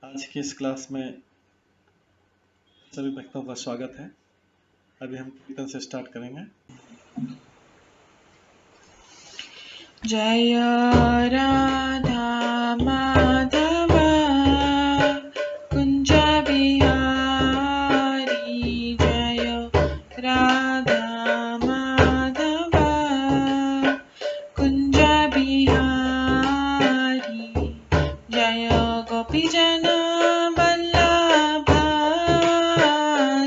आज की इस क्लास में सभी भक्तों का स्वागत है। अभी हम कीर्तन से स्टार्ट करेंगे। जय राधा माधव कुंज बिहारी, जय राधा माधव कुंज बिहारी, जय गोपीजन वल्लभ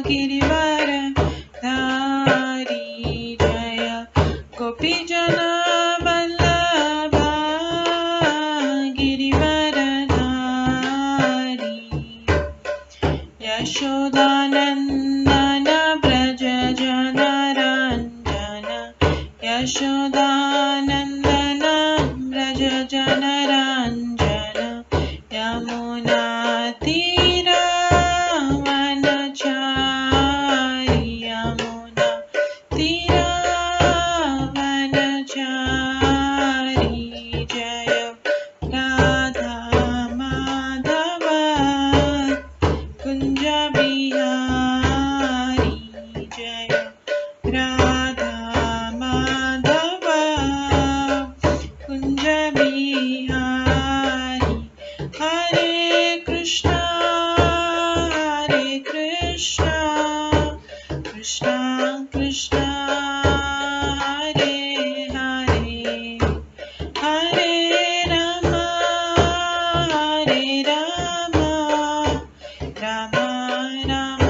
गिरिवर धारी, जय गोपीजन वल्लभ गिरिवर धारी, यशोदानंदन व्रज जनरंजन, यशोदानंदन व्रज जनरंजन, यमुना तीरावनचारी, यमुना तीरावनचारी, जय राधा माधव कुंज बिहारी, जय राधा माधव कुंज बिहारी, हरे कृष्णा कृष्णा कृष्णा हरे हरे, हरे राम राम राम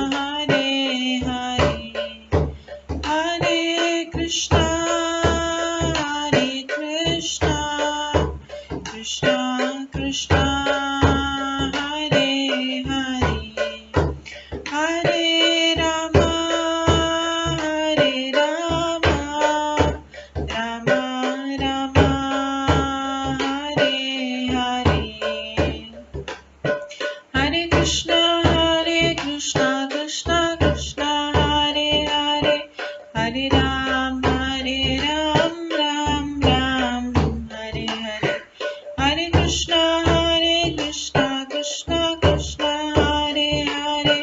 हरे हरे, हरे कृष्णा कृष्णा कृष्णा हरे हरे, हरे राम राम राम हरे हरे, हरे कृष्णा कृष्णा कृष्णा हरे हरे, हरे राम राम राम हरे हरे, हरे कृष्णा कृष्णा कृष्णा हरे हरे,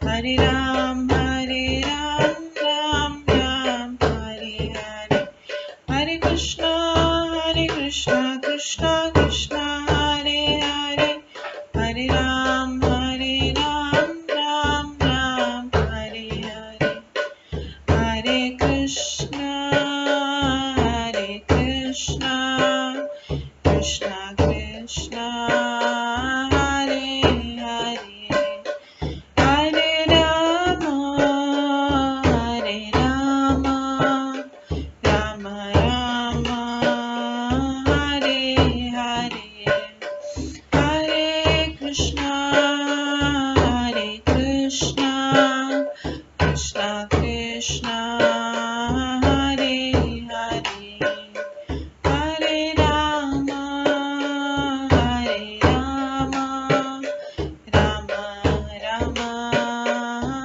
हरे राम राम राम हरे हरे, हरे कृष्णा कृष्णा कृष्णा हरे हरे, हरे राम राम राम हरे हरे, हरे कृष्णा कृष्णा कृष्णा हरे हरे, हरे राम राम राम हरे हरे, हरे कृष्णा कृष्णा कृष्णा हरे हरे, हरे राम राम राम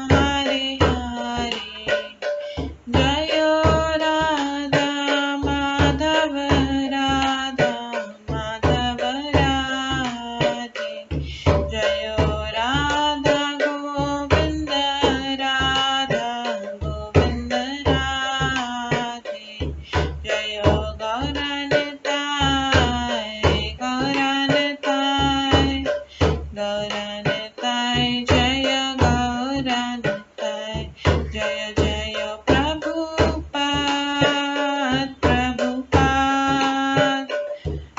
हरे हरे, जय राधा माधव राधे, जय राधा गोविंद राधे, जय गौरनताय जय गौरनताय, जय जय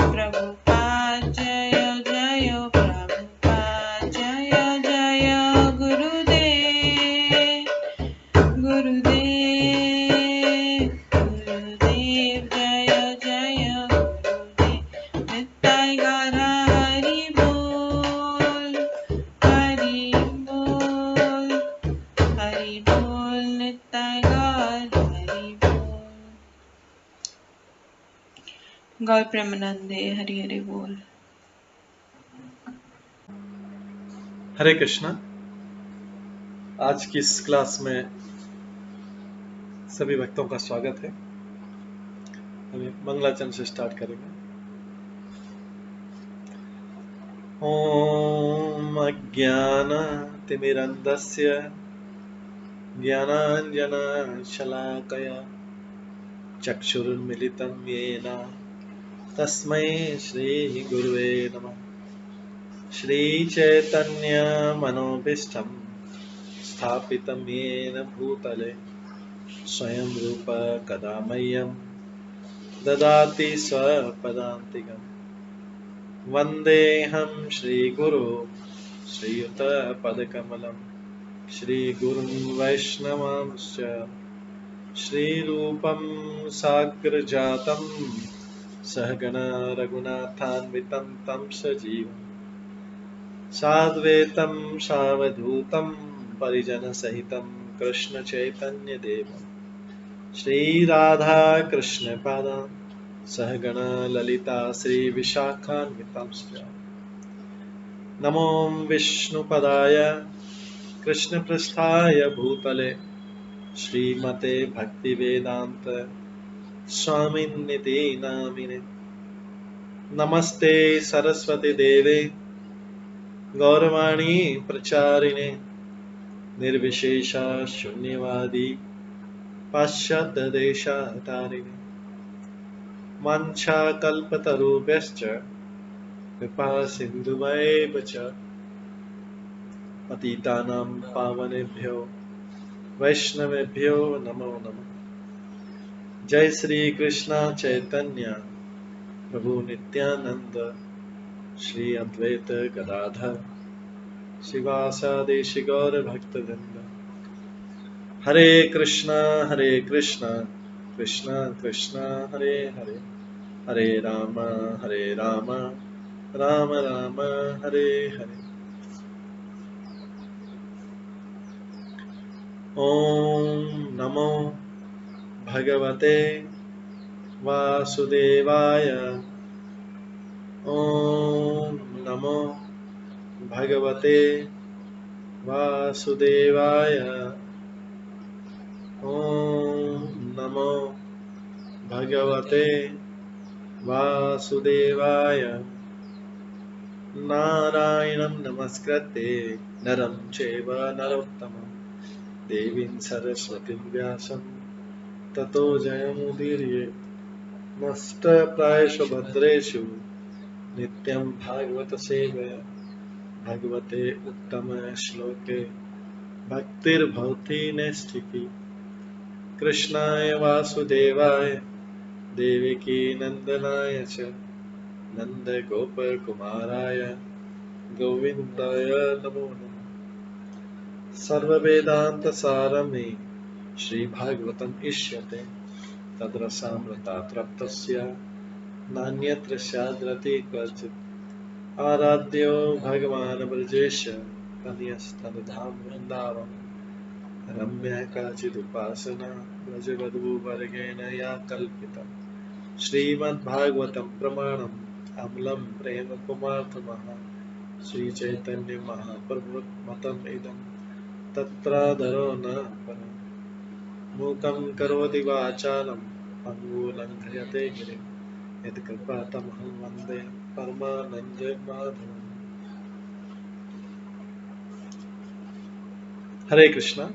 प्रभुपाद जय जय प्रभुपाद, जय जय गुरुदेव जय जय गुरुदेव, नित्य गौर हरि बोल नित्य गौर हरि बोल, गौर प्रेमानंदे हरि हरि बोल। हरे कृष्णा। आज की इस क्लास में सभी भक्तों का स्वागत है। अभी मंगलाचरण से स्टार्ट करेंगे। ॐ अज्ञानतिमिरन्धस्य ज्ञानाञ्जनशलाकया चक्षुरुन्मिलितं येन तस्मै श्रीगुरुवे नमः। श्रीचैतन्यमनोभीष्टं स्थापितं येन भूतले स्वयं रूप कदा मह्यं ददाति स्वपदान्तिकम्। वन्देऽहं श्रीगुरो श्रीयुतपदकमलं श्रीगुरुं वैष्णवांश्च श्रीरूपं साग्रजातं सहगण रघुनाथान्वितं तं सजीवं साद्वैतं सावधूतं परिजनसहितं कृष्णचैतन्यदेवं श्रीराधाकृष्णपादान् सहगण ललिता श्रीविशाखान्वितांश्च नमो विष्णुपदाय कृष्णपृष्ठाय भूतले श्रीमते भक्तिवेदान्त स्वामिन्निति नामिने। नमस्ते सरस्वती देवे गौरवाणी प्रचारिणे निर्विशेष शून्यवादी पाश्चात्य देशातारिणे। वाञ्छाकल्पतरुभ्यश्च कृपा सिन्धुभ्येव च पतितानां पावनेभ्यो वैष्णवेभ्यो नमो नमः। जय श्री कृष्ण चैतन्य प्रभु नित्यानंद श्री अद्वैत गदाधर शिवासादि गौर भक्तवृंद। हरे कृष्णा कृष्ण कृष्ण हरे हरे, हरे राम राम राम हरे हरे। ओम नमो भगवते वासुदेवाय। ओम नमो भगवते वासुदेवाय। ओम नमो भगवते वासुदेवाय। नारायणं नमस्कृत्य नरं चैव नरोत्तमं देवीं सरस्वतीं व्यासं ततो जयमुदीरये। नष्टप्रायेषु भद्रेषु नित्यं भागवत सेवया भगवते उत्तम श्लोके भक्तिर्भवति नैष्ठिकी। कृष्णाय वासुदेवाय देवकी नंदनाय च नन्दगोपकुमाराय गोविन्दाय नमो नमः। सर्ववेदान्तसारमे श्रीभागवतम् इष्यते तद्रसामृतात् नान्यत्र स्याद्रति क्वचित्। आराध्यो भगवान् ब्रजेश तनयस्तनधाम वृन्दावन रम्या काचिदुपासना व्रजवधूवर्गेण या कल्पिता। श्रीमद्भागवतं प्रमाणम् अमलं प्रेम कुमार्थमः श्रीचैतन्य महाप्रभुमतम् इदं तत्रादरो न परम्। मूकं करोति वाचालं पङ्गुलङ्घयते गिरिं यत्कृपातमहं वन्दे परमानन्दमाधवम्। हरे कृष्णा।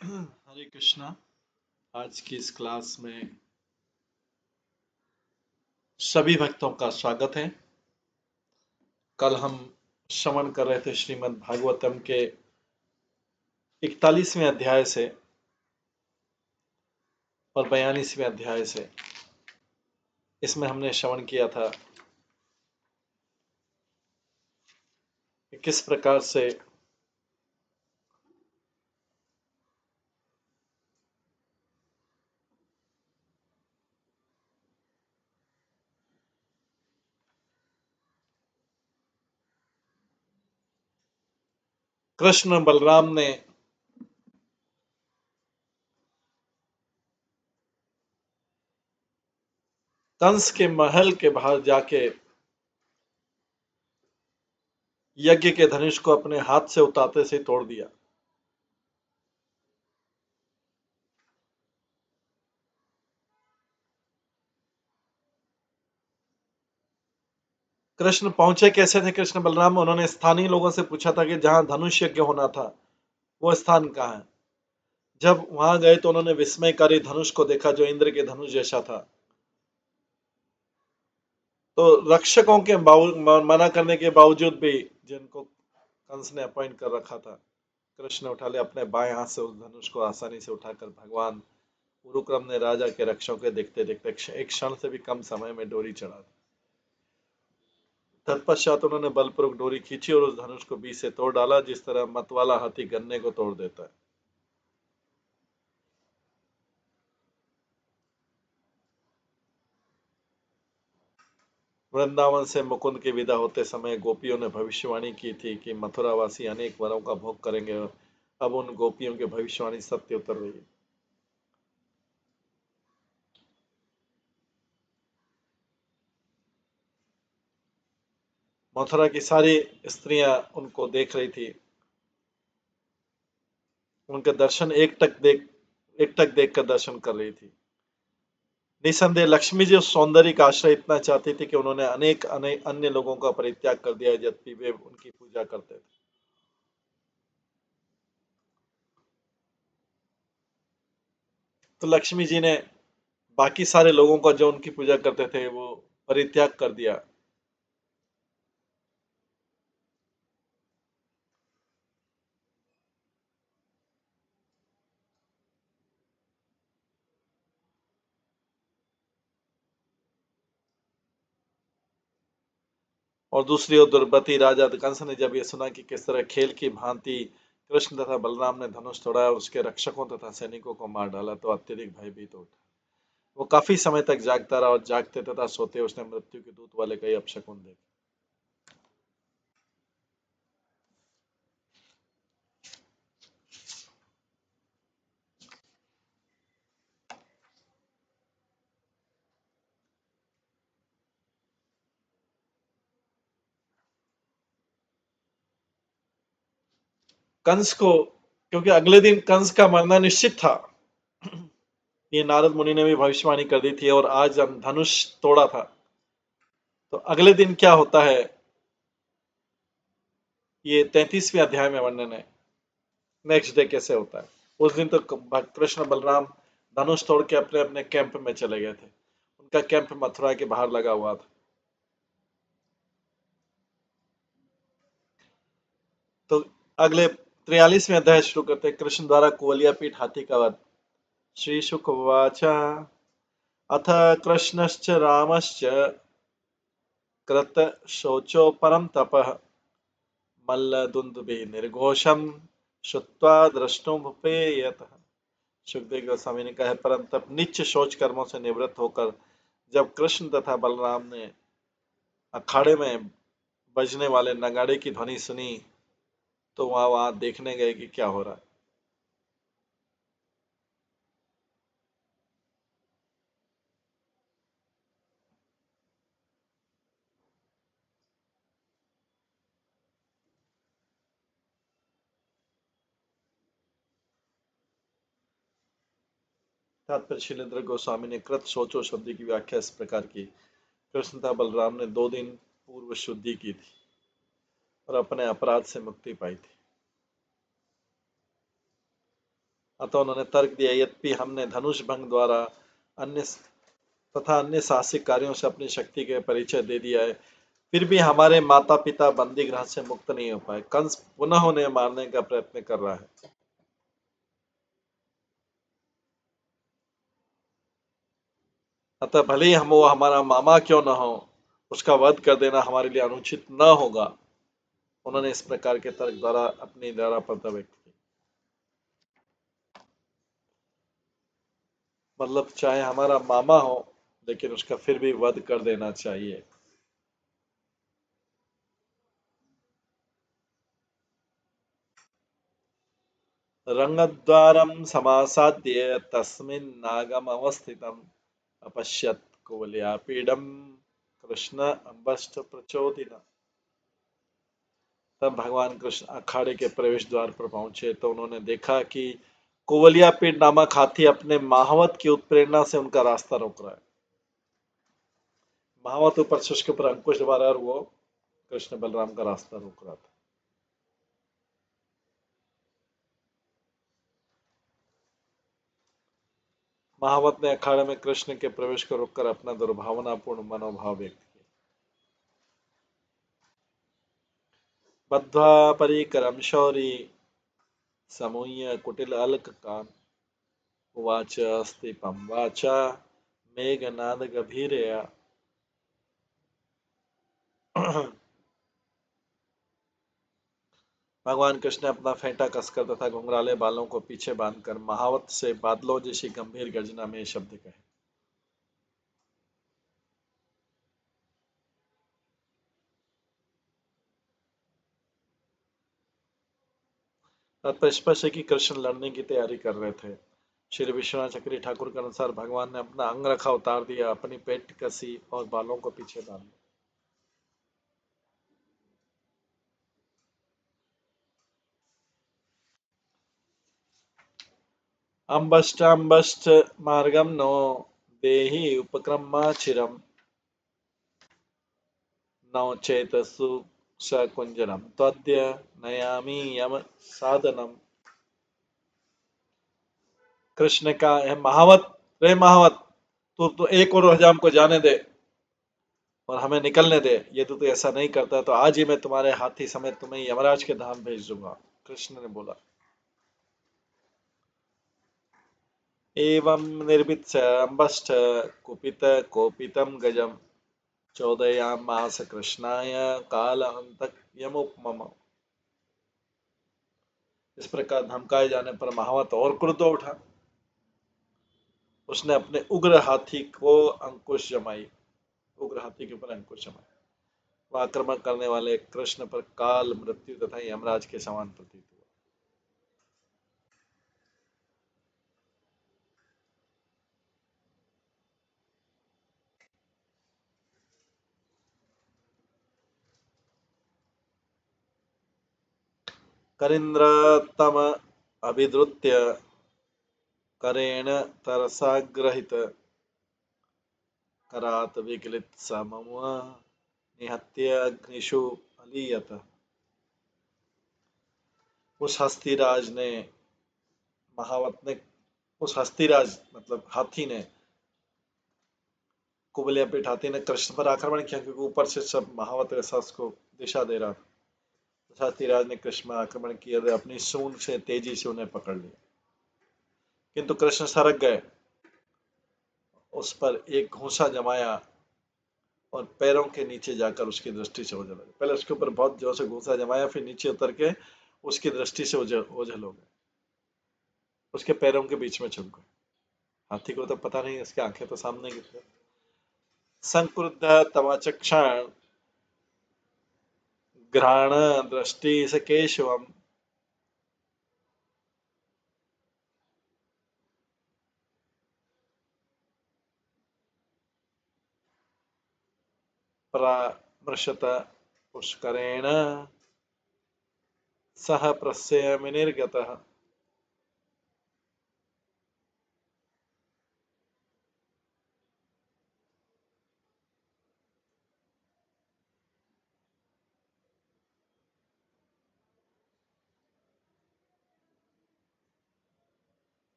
हरे कृष्णा। आज की इस क्लास में सभी भक्तों का स्वागत है। कल हम श्रवण कर रहे थे श्रीमद् भागवतम के 41वें अध्याय से और 42वें अध्याय से। इसमें हमने श्रवण किया था कि किस प्रकार से कृष्ण बलराम ने कंस के महल के बाहर जाके यज्ञ के धनुष को अपने हाथ से उतारते से तोड़ दिया। कृष्ण पहुंचे कैसे थे? कृष्ण बलराम उन्होंने स्थानीय लोगों से पूछा था कि जहां धनुष यज्ञ होना था वो स्थान कहाँ है। जब वहां गए तो उन्होंने विस्मयकारी धनुष को देखा जो इंद्र के धनुष जैसा था। तो रक्षकों के मना करने के बावजूद भी, जिनको कंस ने अपॉइंट कर रखा था, कृष्ण उठा ले अपने बाएं हाथ से उस धनुष को आसानी से उठाकर भगवान उरुक्रम ने राजा के रक्षकों के देखते देखते एक क्षण से भी कम समय में डोरी चढ़ा दी। तत्पश्चात उन्होंने बलपूर्वक डोरी खींची और उस धनुष को बीच से तोड़ डाला, जिस तरह मतवाला हाथी गन्ने को तोड़ देता है। वृंदावन से मुकुंद की विदा होते समय गोपियों ने भविष्यवाणी की थी कि मथुरावासी अनेक वरों का भोग करेंगे और अब उन गोपियों की भविष्यवाणी सत्य उतर रही है। मथुरा की सारी स्त्रियां उनको देख रही थी। उनके दर्शन एक टक देखकर दर्शन कर रही थी। निसंदेह लक्ष्मी जी उस सौंदर्य का आश्रय इतना चाहती थी कि उन्होंने अनेक अन्य लोगों का परित्याग कर दिया, यद्यपि वे उनकी पूजा करते थे। तो लक्ष्मी जी ने बाकी सारे लोगों का जो उनकी पूजा करते थे वो परित्याग कर दिया। और दूसरी ओर दुर्मति राजा कंस ने जब ये सुना कि किस तरह खेल की भांति कृष्ण तथा बलराम ने धनुष तोड़ा और उसके रक्षकों तथा सैनिकों को मार डाला, तो अत्यधिक भयभीत हो उठा। वो काफी समय तक जागता रहा और जागते तथा सोते उसने मृत्यु के दूत वाले कई अपशकुन देखे। कंस को, क्योंकि अगले दिन कंस का मरना निश्चित था, ये नारद मुनि ने भी भविष्यवाणी कर दी थी और आज हम धनुष तोड़ा था, तो अगले दिन क्या होता है ये 33वें अध्याय में वर्णन है। नेक्स्ट डे कैसे होता है। उस दिन तो कृष्ण बलराम धनुष तोड़ के अपने अपने कैंप में चले गए थे। उनका कैंप मथुरा के बाहर लगा हुआ था। तो अगले 43वें अध्याय शुरू करते हैं। कृष्ण द्वारा कुवलिया पीठ हाथी का वध। श्री शुक उवाच अथ कृष्णश्च रामश्च कृत शोचो परम तपः मल्लदुन्दुभि निर्घोषम श्रुत्वा द्रष्टुमुपेयतः। सुखदेव गोस्वामी ने कहा, परम तप नित्य शोच कर्मों से निवृत्त होकर जब कृष्ण तथा बलराम ने अखाड़े में बजने वाले नगाड़े की ध्वनि सुनी तो वहां देखने गए कि क्या हो रहा है। तात्पर्य शैलेंद्र गोस्वामी ने कृत सोचो शब्द की व्याख्या इस प्रकार की। कृष्ण तथा बलराम ने 2 दिन पूर्व शुद्धि की थी और अपने अपराध से मुक्ति पाई थी। अतः उन्होंने तर्क दिया, यद्यपि हमने धनुष भंग द्वारा अन्य तथा अन्य साहसिक कार्यों से अपनी शक्ति के परिचय दे दिया है, फिर भी हमारे माता पिता बंदी गृह से मुक्त नहीं हो पाए। कंस पुनः उन्हें मारने का प्रयत्न कर रहा है। अतः भले ही हम वो हमारा मामा क्यों न हो, उसका वध कर देना हमारे लिए अनुचित न होगा। उन्होंने इस प्रकार के तर्क द्वारा अपनी दयापरता व्यक्त की। मतलब चाहे हमारा मामा हो, लेकिन उसका फिर भी वध कर देना चाहिए। रंगद्वारं समासाद्य तस्मिन्नागमवस्थितम् अपश्यत् कुवलयापीडं कृष्ण अम्बष्ट प्रचोदित। तब भगवान कृष्ण अखाड़े के प्रवेश द्वार पर पहुंचे तो उन्होंने देखा कि कुवलियापीड नामक हाथी अपने महावत की उत्प्रेरणा से उनका रास्ता रोक रहा है। महावत ऊपर शुष्क पर अंकुश दबा रहा है और वो कृष्ण बलराम का रास्ता रोक रहा था। महावत ने अखाड़े में कृष्ण के प्रवेश को रोककर अपना दुर्भावनापूर्ण मनोभाव व्यक्त किया। बद्ध्वा परिकरम शौरी समूह्य कुटिल अलक कान उवाच अस्तिपं वाचा मेघनाद गभीरया। भगवान कृष्ण ने अपना फेंटा कसकर तथा घुंघराले बालों को पीछे बांधकर महावत से बादलों जैसी गंभीर गर्जना में शब्द कहे। तत्पर स्पष्ट है कि कृष्ण लड़ने की तैयारी कर रहे थे। श्री विश्वनाथ चक्री ठाकुर के अनुसार भगवान ने अपना अंग रखा उतार दिया, अपनी पेट कसी और बालों को पीछे बांध दिया। अम्बष्टाम्बष्ट मार्गम नो देहि उपक्रमाचिरम नौ चेतसु सकुंजरम त्वद्य नयामि यम साधनम। कृष्ण का है महावत, रे महावत, तू एक और हजाम को जाने दे और हमें निकलने दे। यदि तू ऐसा नहीं करता तो आज ही मैं तुम्हारे हाथी समेत तुम्हें यमराज के धाम भेज दूंगा। कृष्ण ने बोला। एवं निर्मित अम्बष्ठ कुपित कोपितम गजम चौदयामास कृष्णाय काल अंत यमुपमम। इस प्रकार धमकाए जाने पर महावत और क्रुद्ध उठा। उसने अपने उग्र हाथी को अंकुश जमाई, उग्र हाथी के ऊपर अंकुश जमाई। वह आक्रमण करने वाले कृष्ण पर काल, मृत्यु तथा यमराज के समान प्रतीत हुआ। करिंद्र तम अभिद्रुत्य करेण तरसाग्रहित करात विगलित समम निहत्य अग्निशु अलीयत। उस हस्तिराज ने, महावत ने, उस हस्तिराज मतलब हाथी ने, कुबलिया पीठ हाथी ने कृष्ण पर आक्रमण किया, क्योंकि ऊपर से सब महावत रसास को दिशा दे रहा था। उस हस्तिराज ने कृष्ण पर आक्रमण किया और अपनी सूंड से तेजी से उन्हें पकड़ लिया, किंतु कृष्ण सरक गए। उस पर एक घूंसा जमाया और पैरों के नीचे जाकर उसकी दृष्टि से ओझल हो गए। पहले उसके ऊपर बहुत जोर से घूंसा जमाया, फिर नीचे उतर के उसकी दृष्टि से ओझल हो गए, उसके पैरों के बीच में छुप गए। हाथी को तो पता नहीं, इसकी आंखें तो सामने की थी। संक्रुद्ध तमाचक्षण घ्राण दृष्टि से केशवम परामृशत पुष्करेण सह प्रस्यमिनिर्गतः।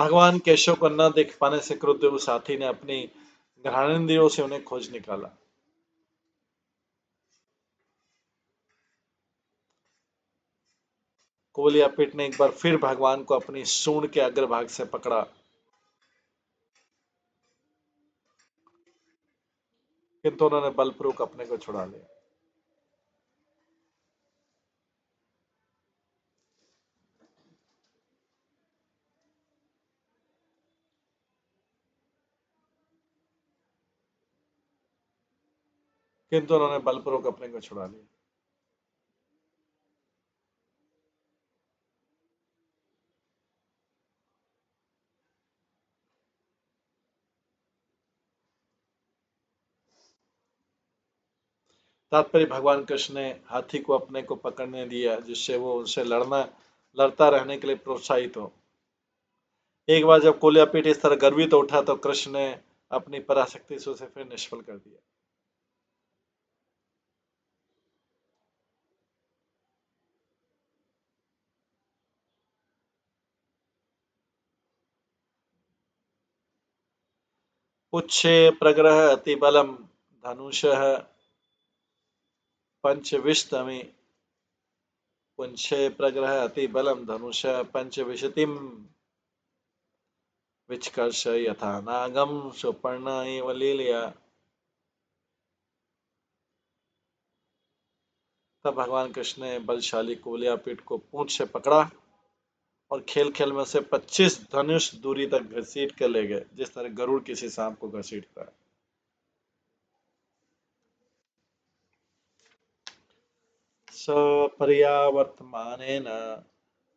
भगवान केशव को न देख पाने से क्रुद्ध उस हाथी ने अपनी घ्राणेंद्रियों से उन्हें खोज निकाला। कोलियापीठ ने एक बार फिर भगवान को अपनी सूंड के अग्रभाग से पकड़ा, किंतु उन्होंने बलपूर्वक अपने को छुड़ा लिया। किंतु उन्होंने बलपूर्वक अपने को छुड़ा लिया। तात्पर्य, भगवान कृष्ण ने हाथी को अपने को पकड़ने दिया जिससे वो उनसे लड़ता रहने के लिए प्रोत्साहित हो। एक बार जब कोलियापीठ इस तरह गर्वित उठा तो कृष्ण ने अपनी पराशक्ति से उसे फिर निष्फल कर दिया। पुच्छे प्रग्रह अति बलम धनुषः पंचविंशतिमी। पुच्छे प्रग्रह अति बलम धनुषः पंचविंशतिम विचकर्ष यथा नागम सुपर्ण इव लीलया। तब भगवान कृष्ण ने बलशाली कोलियापीठ को पूंछ से पकड़ा और खेल खेल में उसे 25 धनुष दूरी तक घसीट कर ले गए, जिस तरह गरुड़ किसी सांप को घसीटता है। सपर्यावर्तमानेन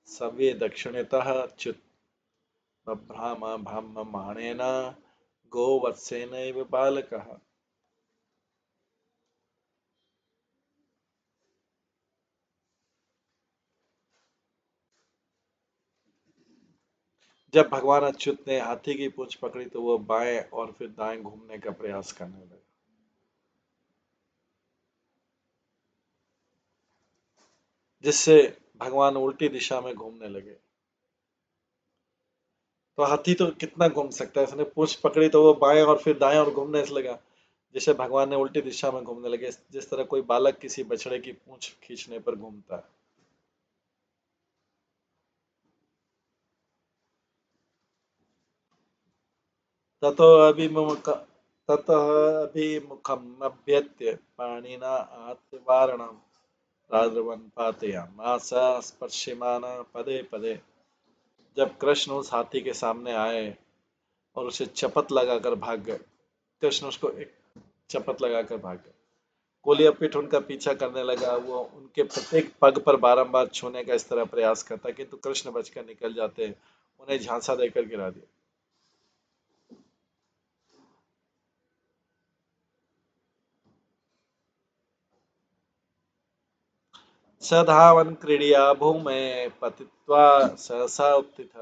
सव्ये दक्षिणतः च्युत ब्रह्ममाणेन गोवत्सेनैव बालकः। जब भगवान अच्युत ने हाथी की पूंछ पकड़ी तो वह बाएं और फिर दाएं घूमने का प्रयास करने लगा, जिससे भगवान उल्टी दिशा में घूमने लगे। तो हाथी तो कितना घूम सकता है, उसने पूंछ पकड़ी तो वो बाएं और फिर दाएं और घूमने से लगा, जिसे भगवान ने उल्टी दिशा में घूमने लगे, जिस तरह कोई बालक किसी बछड़े की पूंछ खींचने पर घूमता है। ततो अभिमुख ततः अभिमुखमभ्यत्य पाणिना आत्वारणं राघवन् पातयामास स्पर्श्यमाना पदे पदे। जब कृष्ण उस हाथी के सामने आए और उसे चपत लगाकर भाग गए, कृष्ण उसको एक चपत लगाकर भाग गए। कोलियापीठ उनका पीछा करने लगा, वो उनके प्रत्येक पग पर बारंबार छूने का इस तरह प्रयास करता, किंतु कृष्ण बचकर निकल जाते, उन्हें झांसा देकर गिरा दिया। सधावन क्रीडिया भूमे पतित्वा सहसा उत्थित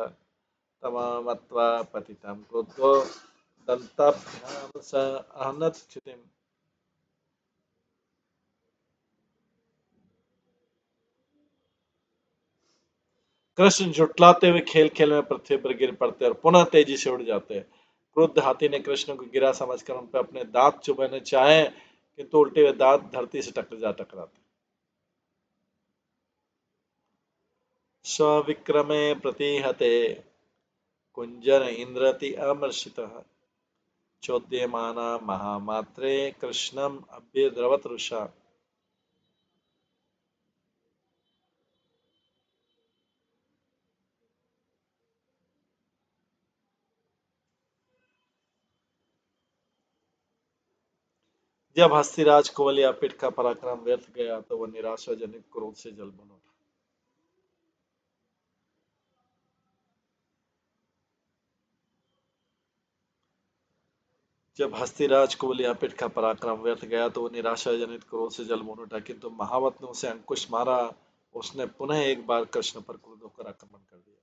तमामत्वा पतितं क्रुद्धो दंताभ्याम स अहनत च्युतिम। कृष्ण झुटलाते हुए खेल खेल में पृथ्वी पर गिर पड़ते और पुनः तेजी से उड़ जाते। क्रुद्ध हाथी ने कृष्ण को गिरा समझकर उन पर अपने दांत चुभाने चाहे, किंतु उल्टे हुए दांत धरती से टकराते। स्विक्रमे प्रतिहते कुंजर इंद्रति अमर्षितः चोद्यमाना महामात्रे कृष्णम अभ्यद्रवत रुषा। जब हस्तिराज कुवलयापीठ का पराक्रम व्यर्थ गया तो वह निराशाजनित क्रोध से जल भुन उठा। जब हस्तिराज कुवलयापीठ का पराक्रम व्यर्थ गया तो वह निराशाजनित क्रोध से जल भुन उठा, किंतु महावत ने उसे अंकुश मारा। उसने पुनः एक बार कृष्ण पर क्रुद्ध होकर आक्रमण कर दिया।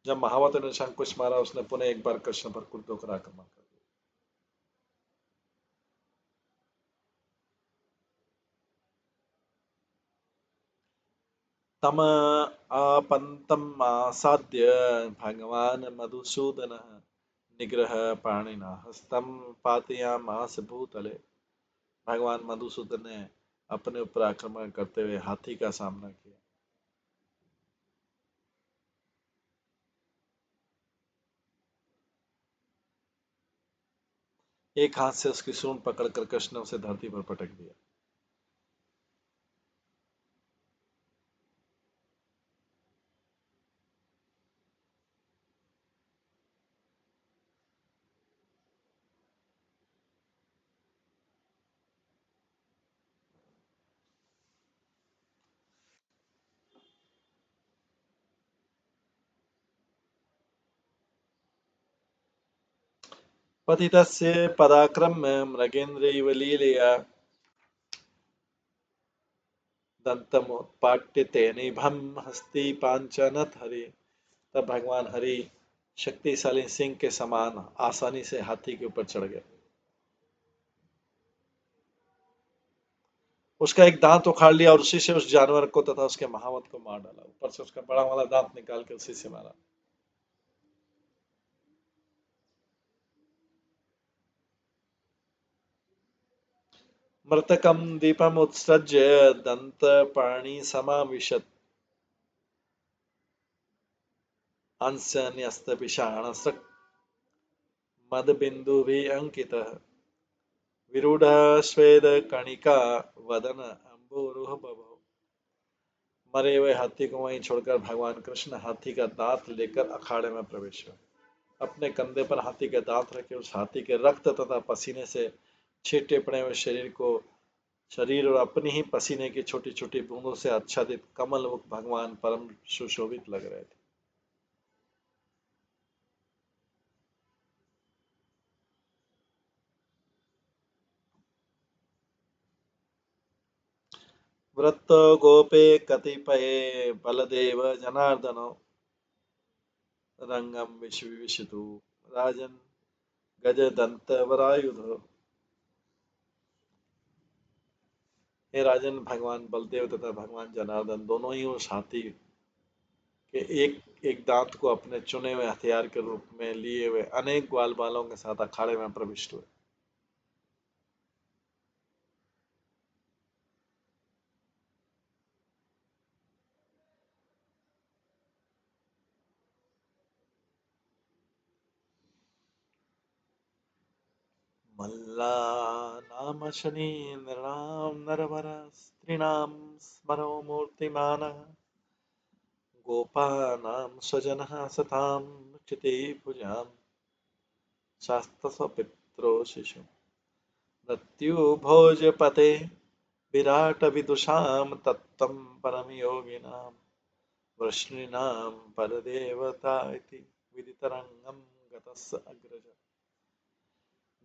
जब महावत ने उसे अंकुश मारा, उसने पुनः एक बार कृष्ण पर क्रुद्ध होकर आक्रमण कर दिया। तम आपन्तम् आसाद्य भगवान मधुसूदन निग्रह पाणिना हस्तं पातयामास भूतले। भगवान मधुसूदन ने अपने ऊपर आक्रमण करते हुए हाथी का सामना किया। एक हाथ से उसकी सूंड पकड़कर कृष्ण उसे धरती पर पटक दिया। पतितस्य पराक्रम्य मृगेन्द्रैव लीलया दंतमुत्पाट्य तेनैभं हस्ती पांचनत हरि। तब भगवान हरि शक्तिशाली सिंह के समान आसानी से हाथी के ऊपर चढ़ गए। उसका एक दांत उखाड़ लिया और उसी से उस जानवर को तथा उसके महावत को मार डाला। ऊपर से उसका बड़ा वाला दांत निकाल के उसी से मारा। मृतकम दीपम उत्सृज्य दंत पाणी समाविशत अंश न्यस्त पिषाण सृक् मद बिंदु भी अंकित विरूढ़ स्वेद कणिका वदन अम्बुरुह बभो। मरे हुए हाथी को वहीं छोड़कर भगवान कृष्ण हाथी का दांत लेकर अखाड़े में प्रवेश हुए। अपने कंधे पर हाथी के दांत रखे उस हाथी के रक्त तथा पसीने से छींटे पड़े हुए शरीर और अपनी ही पसीने की छोटी छोटी बूंदों से आच्छादित कमल मुख भगवान परम सुशोभित लग रहे थे। वृत्तो गोपे कतिपये बलदेव जनार्दनो रंगम विश्विषितु राजन गज दंत वरायुध। हे राजन, भगवान बलदेव तथा भगवान जनार्दन दोनों ही उस हाथी के एक एक दांत को अपने चुने हुए हथियार के रूप में लिए हुए अनेक ग्वाल बालों के साथ अखाड़े में प्रविष्ट हुए। मल्लानाम शनि नृणाम नरवर स्त्रीणाम स्मरो मूर्तिमानः गोपानां स्वजनः सतां क्षितिभुजां शास्तस्वपित्रो शिशु मृत्युभोजपते विराटविदुषां तत्त्वं परमयोगिनां वृष्णीनां परदेवता इति विदितरंगं गतस्य अग्रज।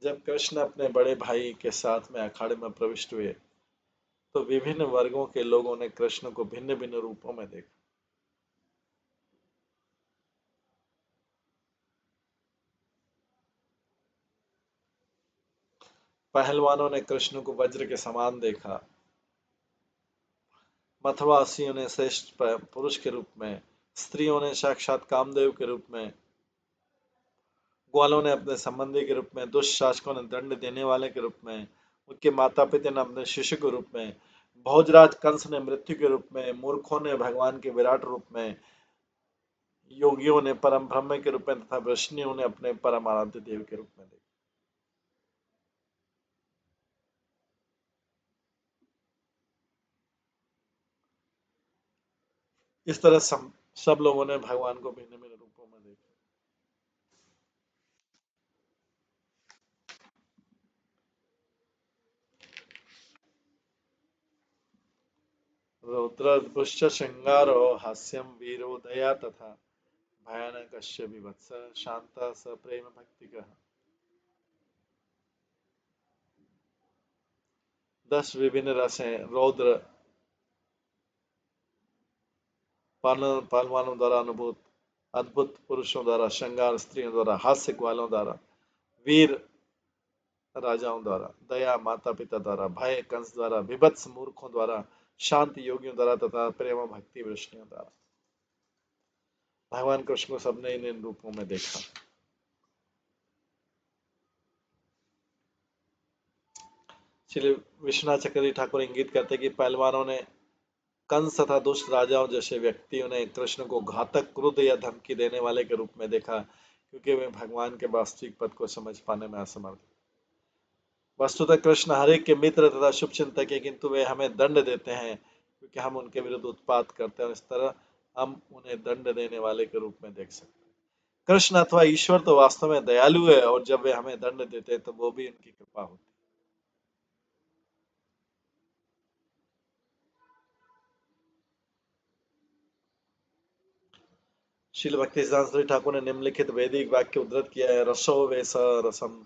जब कृष्ण अपने बड़े भाई के साथ में अखाड़े में प्रविष्ट हुए तो विभिन्न वर्गों के लोगों ने कृष्ण को भिन्न भिन्न रूपों में देखा। पहलवानों ने कृष्ण को वज्र के समान देखा, मथुरावासियों ने श्रेष्ठ पुरुष के रूप में, स्त्रियों ने साक्षात कामदेव के रूप में, ग्वालों ने अपने संबंधी के रूप में, दुष्ट शासकों ने दंड देने वाले के रूप में, उनके माता पिता ने अपने शिशु के रूप में, भोजराज कंस ने मृत्यु के रूप में, मूर्खों ने भगवान के विराट रूप में, योगियों ने परम ब्रह्म के रूप में तथा वृष्णियों ने अपने परम आराध्य देव के रूप में देखा। इस तरह सब लोगों ने भगवान को भिन्न भिन्न रूपों में देखा। रौद्रदुश्च श्रृंगारो हास्यम वीरोदया तथा भयानकस्य विभत्स शांत स प्रेम भक्ति। 10 विभिन्न रस हैं। रौद्र पहलवानों द्वारा अनुभूत, अद्भुत पुरुषों द्वारा, श्रृंगार स्त्रियों द्वारा, हास्य ग्वालों द्वारा, वीर राजाओं द्वारा, दया माता पिता द्वारा, भय कंस द्वारा, विभत्स मूर्खों द्वारा, शांत योगियों द्वारा तथा प्रेम भक्ति वृष्णियों द्वारा। भगवान कृष्ण को सबने इन रूपों में देखा। श्री विश्वनाथ चक्रवर्ती ठाकुर इंगित करते कि पहलवानों ने कंस तथा दुष्ट राजाओं जैसे व्यक्तियों ने कृष्ण को घातक, क्रोध या धमकी देने वाले के रूप में देखा, क्योंकि वे भगवान के वास्तविक पद को समझ पाने में असमर्थ। वस्तुतः कृष्ण हर एक के मित्र तथा शुभ चिंतक है, किंतु वे हमें दंड देते हैं क्योंकि हम उनके विरुद्ध उत्पात करते हैं, और इस तरह हम उन्हें दंड देने वाले के रूप में देख सकते हैं। कृष्ण अथवा ईश्वर तो वास्तव में दयालु है, और जब वे हमें दंड देते हैं तो वो भी उनकी कृपा होती है। श्रील भक्ति सिद्धांत ठाकुर ने निम्नलिखित वैदिक वाक्य उद्धृत किया है। रसो वैस रसम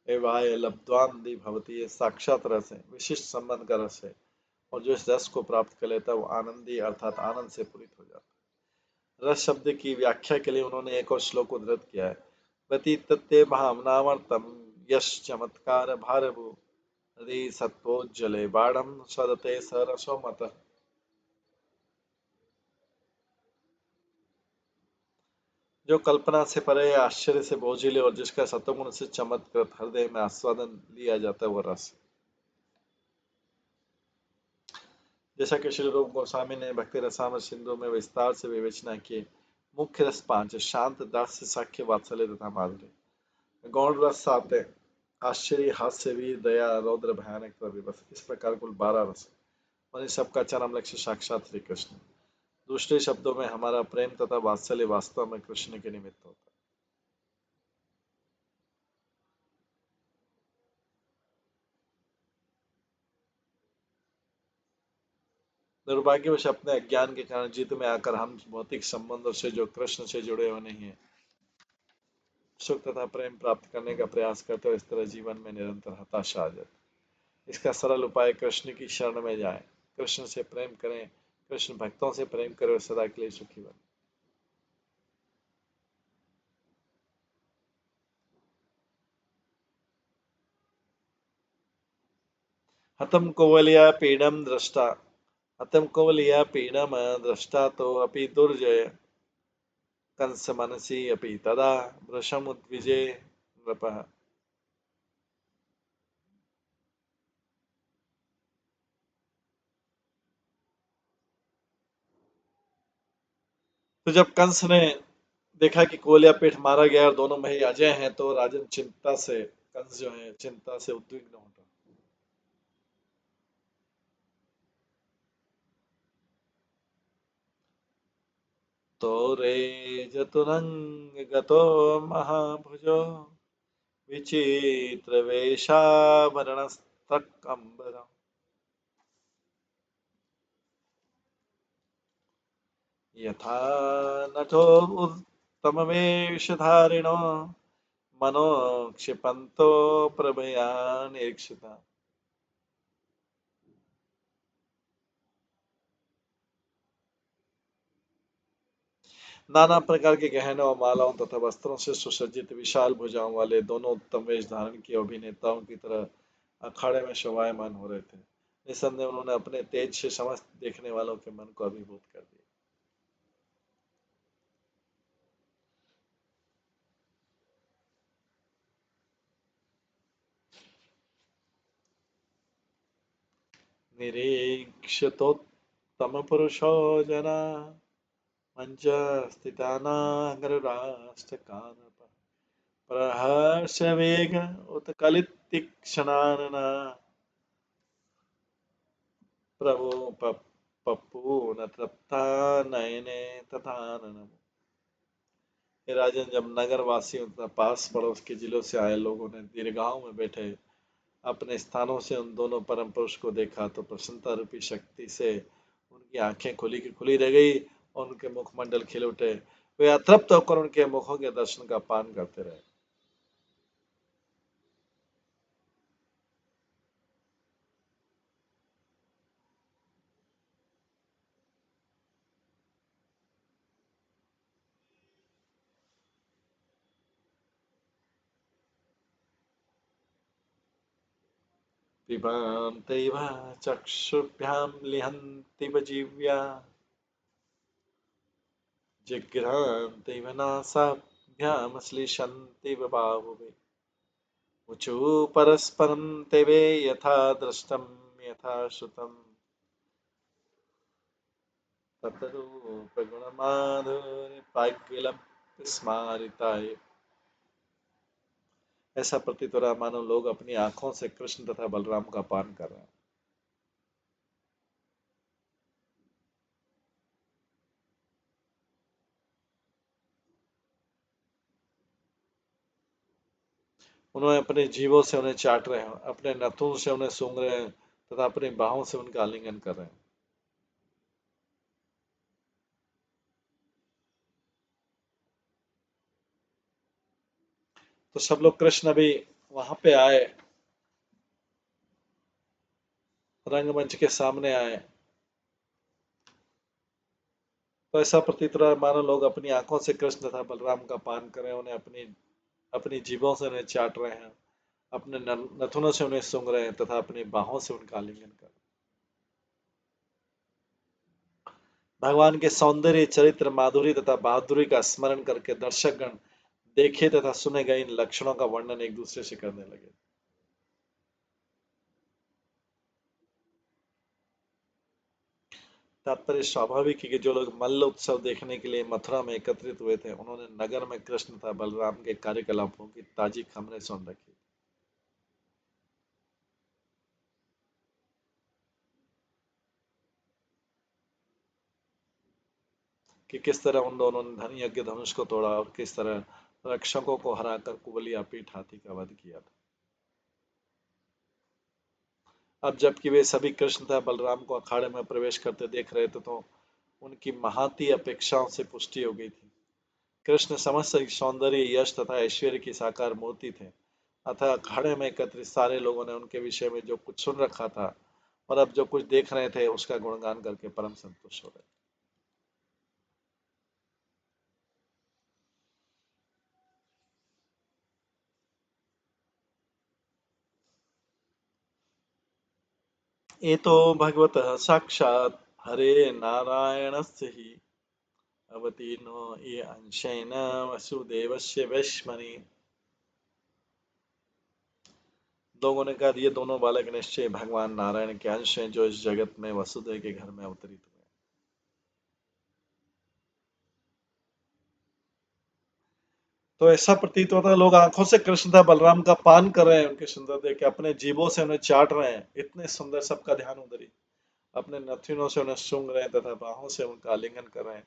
एवाय लब्ध्वान्ति भवति, ये साक्षात रस है, विशिष्ट संबंध का रस है, और जो इस रस को प्राप्त कर लेता है वो आनंदी अर्थात आनंद से पूरित हो जाता है। रस शब्द की व्याख्या के लिए उन्होंने एक और श्लोक उद्धृत किया है। व्यतीतत्ते भावनावर्तम यश चमत्कार भारभू हृदि सत्वोज्जले बाणम सदते स रसो मतः। जो कल्पना से परे है, आश्चर्य से बोझिल है, और जिसका सत्वगुण से चमत्कृत हृदय में आस्वादन लिया जाता है, वह रस। जैसा कि श्री रूप गोस्वामी ने भक्ति रसामृत सिंधु में विस्तार से विवेचना की, मुख्य रस पांच: शांत, दास्य, साख्य, वात्सल्य तथा माधुर्य। गौण रस सात है: आश्चर्य, हास्य, वीर, दया, रौद्र, भयानक तथा विभत्स। इस प्रकार कुल 12 रस, और इन सबका चरम लक्ष्य साक्षात श्री कृष्ण। दूसरे शब्दों में हमारा प्रेम तथा वात्सल्य वास्तव में कृष्ण के निमित्त होता है। दुर्भाग्यवश अपने अज्ञान के कारण जिद में आकर हम भौतिक संबंधों से जो कृष्ण से जुड़े हुए नहीं हैं, सुख तथा प्रेम प्राप्त करने का प्रयास करते हो, इस तरह जीवन में निरंतर हताशा आ जाती। इसका सरल उपाय कृष्ण की शरण में जाएं, कृष्ण से प्रेम करें, कृष्ण भक्तों से प्रेम करें और सदा के लिए सुखी बने। हतम कोवलिया पीडम दृष्टा, हतम कोवलिया पीडम दृष्टा तो अपि दुर्जय कंस मनसी अपि तदा वृषम उद्विजे नृपः। तो जब कंस ने देखा कि कोलिया पीठ मारा गया और दोनों में ही अजय हैं, तो राजन चिंता से, कंस जो है चिंता से उद्विग्न होता। तो रे जतुरंग गतो महाभुजो विचित्र वेशाभरणस्तकंबर यथा नटो उत्तमवेशधारिणो मनो क्षिपन्तो प्रभया निरीक्षिता। नाना प्रकार के गहनों और मालाओं तथा वस्त्रों से सुसज्जित विशाल भुजाओं वाले दोनों उत्तम वेश धारण किए अभिनेताओं की तरह अखाड़े में शोभायमान हो रहे थे। निसंदेह उन्होंने अपने तेज से समस्त देखने वालों के मन को अभिभूत कर दिया। निरीक्षतोत्तम पुरुषो जना मंच स्थितानागराष्टकानप प्रहर्ष वेग उत्कलितीक्षणानना प्रभु पप्पू न तृप्ता नयने तथा ननम। हे राजन, जब नगर वासियों तथा पास पड़ोस के जिलों से आए लोगों ने दीर्घाओं में बैठे अपने स्थानों से उन दोनों परम पुरुष को देखा, तो प्रसन्नता रूपी शक्ति से उनकी आंखें खुली की खुली रह गई और उनके मुखमंडल खिल उठे। वे अतृप्त होकर उनके मुखों के दर्शन का पान करते रहे। पिबन्त्यैव चक्षुभ्यां लिहन्तीव जीव्या जिघ्रान्त्यैव नासाभ्यामश्लिषन्तीव बाहुवे ऊचु परस्परं तेवे यथा दृष्टं यथा श्रुतं ततरूपगुणमाधुर्यपाग्विलम्ब स्मारिताय। ऐसा प्रतीत हो रहा मानो लोग अपनी आंखों से कृष्ण तथा बलराम का पान कर रहे हैं। उन्होंने अपने जीवों से उन्हें चाट रहे हैं, अपने नथुन से उन्हें सूंघ रहे हैं तथा अपनी बाहों से उनका आलिंगन कर रहे हैं। तो सब लोग कृष्ण अभी वहां पे आए, रंगमंच के सामने आए, तो ऐसा प्रतीत हो रहा है मानो लोग अपनी आंखों से कृष्ण तथा बलराम का पान कर रहे हैं, उन्हें अपनी अपनी जीभों से उन्हें चाट रहे हैं, अपने नथुनों से उन्हें सूंघ रहे हैं तथा अपनी बाहों से उनका आलिंगन कर रहे हैं। भगवान के सौंदर्य, चरित्र, माधुरी तथा बहादुरी का स्मरण करके दर्शकगण देखे तथा सुने गए इन लक्षणों का वर्णन एक दूसरे से करने लगे। तात्पर्य स्वाभाविक है कि जो लोग मल्ल उत्सव देखने के लिए मथुरा में एकत्रित हुए थे, उन्होंने नगर में कृष्ण तथा बलराम के कार्यकलापों की ताजी खबरें सुन रखी कि किस तरह उन दोनों ने धन यज्ञ धनुष को तोड़ा और किस तरह रक्षकों को हराकर कुबलिया पीठ हाथी का वध किया था। अब जबकि वे सभी कृष्ण तथा बलराम को अखाड़े में प्रवेश करते देख रहे थे, तो उनकी महाती अपेक्षाओं से पुष्टि हो गई थी। कृष्ण समस्त सौंदर्य, यश तथा ऐश्वर्य की साकार मूर्ति थे, अतः अखाड़े में एकत्रित सारे लोगों ने उनके विषय में जो कुछ सुन रखा था और अब जो कुछ देख रहे थे उसका गुणगान करके परम संतुष्ट हो रहे। ये तो भगवतः साक्षात् हरे नारायणस्य हि अवतीर्णो ये अंशेन वसुदेवस्य वैश्मनि। लोगों ने कहा ये दोनों बालक निश्चय भगवान नारायण के अंश हैं जो इस जगत में वसुदेव के घर में अवतरित हुए। तो ऐसा प्रतीत होता है लोग आंखों से कृष्ण तथा बलराम का पान कर रहे हैं, उनकी सुंदर देख के अपने जीभों से उन्हें चाट रहे हैं, इतने सुंदर, सबका ध्यान उधर ही, अपने नथुनों से उन्हें सूंघ रहे हैं तथा बाहों से उनका आलिंगन कर रहे हैं।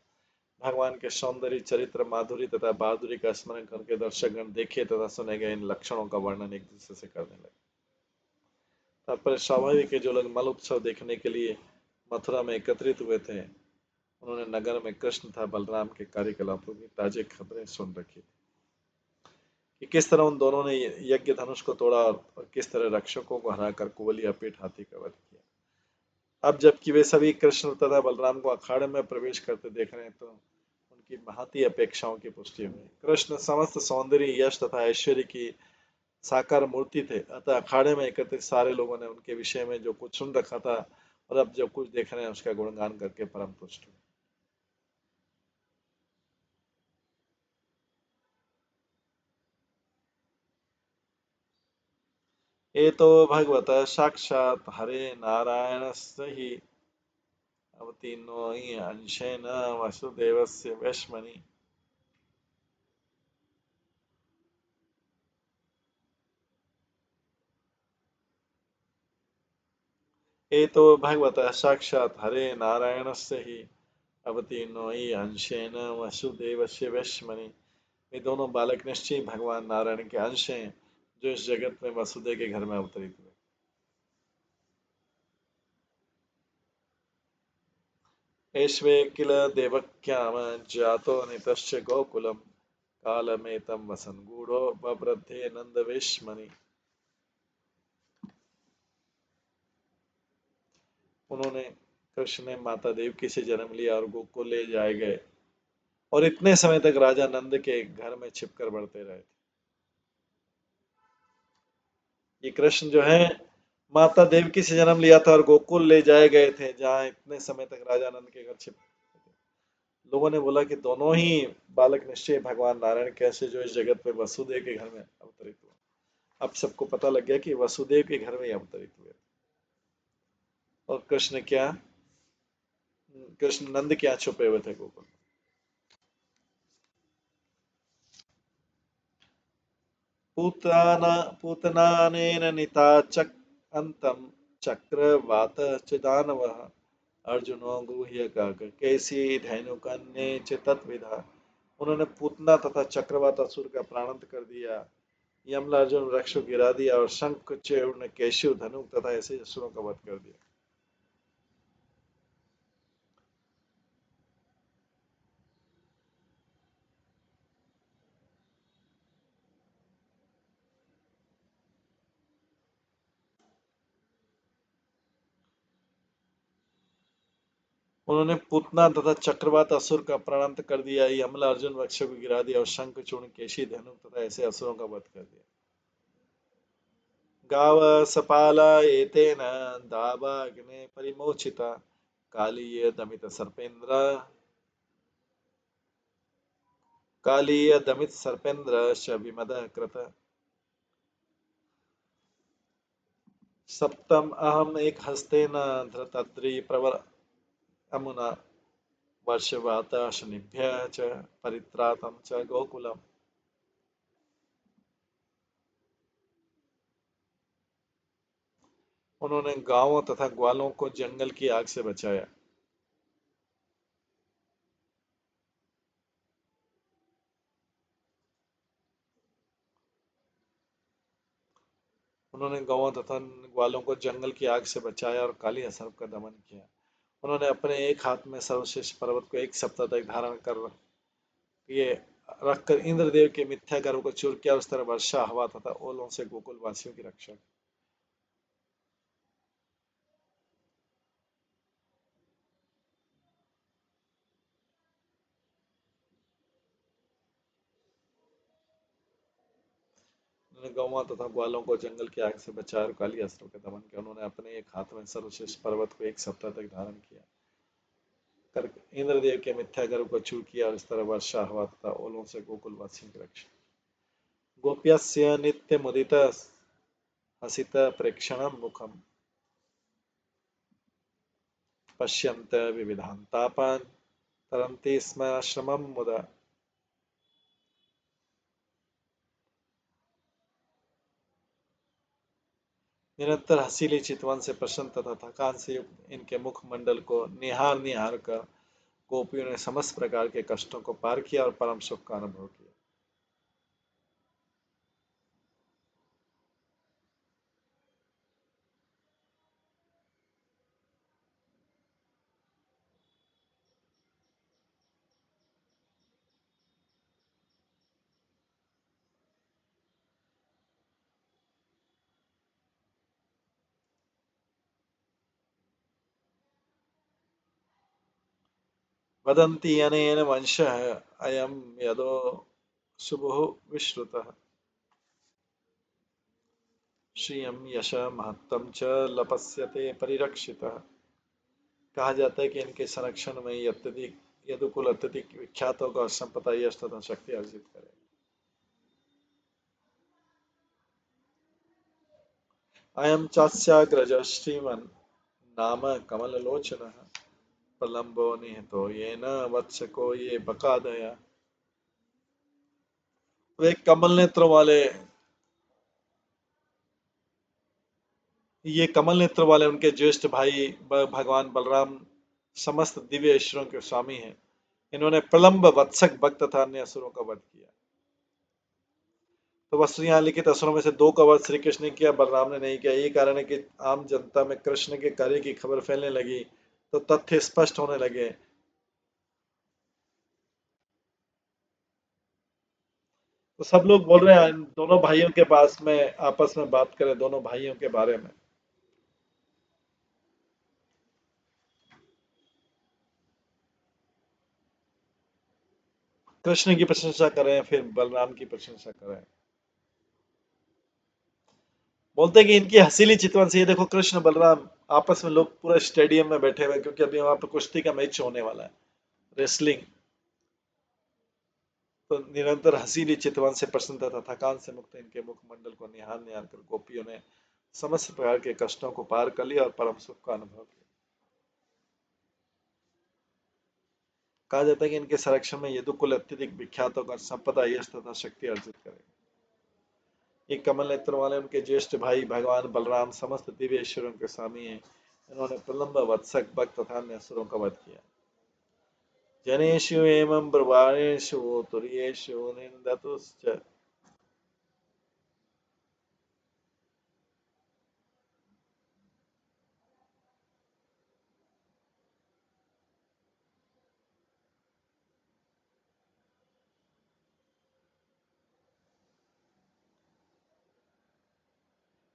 भगवान के सौंदर्य, चरित्र, माधुरी तथा बहादुरी का स्मरण करके दर्शकगण देखे तथा सुने गए इन लक्षणों का वर्णन एक दूसरे से करने लगे। तात्पर्य स्वाभाविक है जो लोग मल उत्सव देखने के लिए मथुरा में एकत्रित हुए थे, उन्होंने नगर में कृष्ण तथा बलराम के कार्यकलापों की ताजे खबरें सुन रखी थी कि किस तरह उन दोनों ने यज्ञ धनुष को तोड़ा और किस तरह रक्षकों को हराकर कुबलिया पीठ हाथी का वध किया। अब जबकि वे सभी कृष्ण तथा बलराम को अखाड़े में प्रवेश करते देख रहे हैं, तो उनकी महती अपेक्षाओं की पुष्टि हुई। कृष्ण समस्त सौंदर्य, यश तथा ऐश्वर्य की साकार मूर्ति थे, अतः अखाड़े में एकत्रित सारे लोगों ने उनके विषय में जो कुछ सुन रखा था और अब जो कुछ देख रहे हैं उसका गुणगान करके परम तुष्ट हुए। एतो भगवतः साक्षात् हरे नारायणस्य हि अवतीर्णो हि अंशेन वसुदेवस्य वैश्मनि। एतो भगवतः साक्षात् हरे नारायणस्य हि अवतीर्णो हि अंशेन वसुदेवस्य वैश्मनि। ये दोनों बालक निश्चय भगवान नारायण के अंश हैं जो इस जगत में वसुदेव के घर में अवतरित हुए। ऐश्वे किल देवक्याम जातो नितश्च गोकुलम कालमेतं वसन गूढ़ो बवृद्धे नंदवेश्मनि। उन्होंने कृष्ण ने माता देवकी से जन्म लिया और गोकुल ले जाए गए और इतने समय तक राजा नंद के घर में छिपकर बढ़ते रहे थे। ये कृष्ण जो है माता देवकी से जन्म लिया था और गोकुल ले जाए गए थे, जहाँ इतने समय तक राजा नंद के घर छिप। लोगों ने बोला कि दोनों ही बालक निश्चय भगवान नारायण कैसे जो इस जगत में वसुदेव के घर में अवतरित हुए। अब सबको पता लग गया कि वसुदेव के घर में ही अवतरित हुए। और कृष्ण क्या, कृष्ण नंद क्या छुपे हुए थे गोकुल। पूतना पूतनानेन नीता चक अंतम चक्रवात च दानवः अर्जुनो गुह्य कैसी धैनु कन्ये च तत्विधा। उन्होंने पूतना तथा चक्रवात असुर का प्राणंत कर दिया, यमला अर्जुन वृक्ष को गिरा दिया और शंख चूर्ण ने केशव धनुक तथा ऐसे असुरों का वध कर दिया। उन्होंने पूतना तथा चक्रवात असुर का प्राणंत कर दिया, यमला अर्जुन वृक्ष को गिरा दिया और शंख चूर्ण केशी धनुक तथा ऐसे असुरों का वध कर दिया। गाव सपाला एतेन दावाग्ने परिमोचिता कालीय दमित सर्पेन्द्र कालीय दमित सर्पेन्द्र शबिमद कृत। सप्तम अहम एक हस्तेन धृतद्रि प्रवर अमुना वर्षवाताशनिभ्य च परित्रातम च गोकुलम। उन्होंने गांवों तथा ग्वालों को जंगल की आग से बचाया। उन्होंने गांवों तथा ग्वालों को जंगल की आग से बचाया और काली सर्प का दमन किया। उन्होंने अपने एक हाथ में सर्वश्रेष्ठ पर्वत को एक सप्ताह तक धारण कर ये रखकर इंद्रदेव के मिथ्या गर्व को चूर किया, उस तरह वर्षा हवा तथा ओलों से गोकुल वासियों की रक्षा की। उन्होंने गौवा तथा ग्वालों को जंगल की आग से बचाया और काली अस्त्रों का दमन किया। उन्होंने अपने एक हाथ में सर्वश्रेष्ठ पर्वत को एक सप्ताह तक धारण किया कर इंद्रदेव के मिथ्या गर्व को चूर किया, और इस तरह वर्षा हवा तथा ओलों से गोकुल वासियों की रक्षा। गोप्यस्य नित्यमुदित हसित प्रेक्षणं मुखम पश्यन्त विविधान्तापान् तरन्ति स्म आश्रमं मुदा। निरंतर हसीली चितवन से प्रसन्न तथा थकान से युक्त इनके मुख मंडल को निहार निहार कर गोपियों ने समस्त प्रकार के कष्टों को पार किया और परम सुख का अनुभव किया। वदन्ति अनेन वंशः अयं यदो शुभो विश्रुतः श्रियं यश महत्तम च लपस्यते परिरक्षितः। कहा जाता है कि इनके संरक्षण में अत्यधिक यदुकुल अत्यधिक विख्यात होगा और संपदा यश तथा शक्ति अर्जित करे। अयं चास्याग्रज श्रीमन् नाम कमललोचनः प्रलंबो निहतो येन वत्सको ये बकादया। वे कमल नेत्र वाले, ये कमल नेत्र वाले उनके ज्येष्ठ भाई भगवान बलराम समस्त दिव्य ईश्वरों के स्वामी हैं। इन्होंने प्रलंब वत्सक भक्त तथा अन्य असुरों का वध किया। तो वस्तु यहाँ लिखित असुरों में से दो का वध श्री कृष्ण ने किया, बलराम ने नहीं किया। यही कारण है कि आम जनता में कृष्ण के कार्य की खबर फैलने लगी तो तथ्य स्पष्ट होने लगे। तो सब लोग बोल रहे हैं दोनों भाइयों के पास में आपस में बात करें, दोनों भाइयों के बारे में। कृष्ण की प्रशंसा करें फिर बलराम की प्रशंसा करें। बोलते हैं कि इनकी हसीली चितवन से, ये देखो कृष्ण बलराम आपस में, लोग पूरे स्टेडियम में बैठे हुए, क्योंकि अभी वहां पर कुश्ती का मैच होने वाला है, रेसलिंग। तो निरंतर हसीली चितवन से प्रसन्न तथा थकान से मुक्त इनके मुखमंडल को निहार निहार कर गोपियों ने समस्त प्रकार के कष्टों को पार कर लिया और परम सुख का अनुभव किया। कहा जाता है कि इनके संरक्षण में यदुकुल अत्यधिक विख्यात होकर संपदा, यश तथा शक्ति अर्जित करेगा। ये कमल नेत्र वाले उनके ज्येष्ठ भाई भगवान बलराम समस्त दिव्य ईश्वरों के स्वामी हैं। इन्होंने प्रलंब, वत्सक, बक तथा अन्य असुरों का वध किया। जनेषु एवं ब्रवाणेषु तुर्येषु निन्दतुश्च।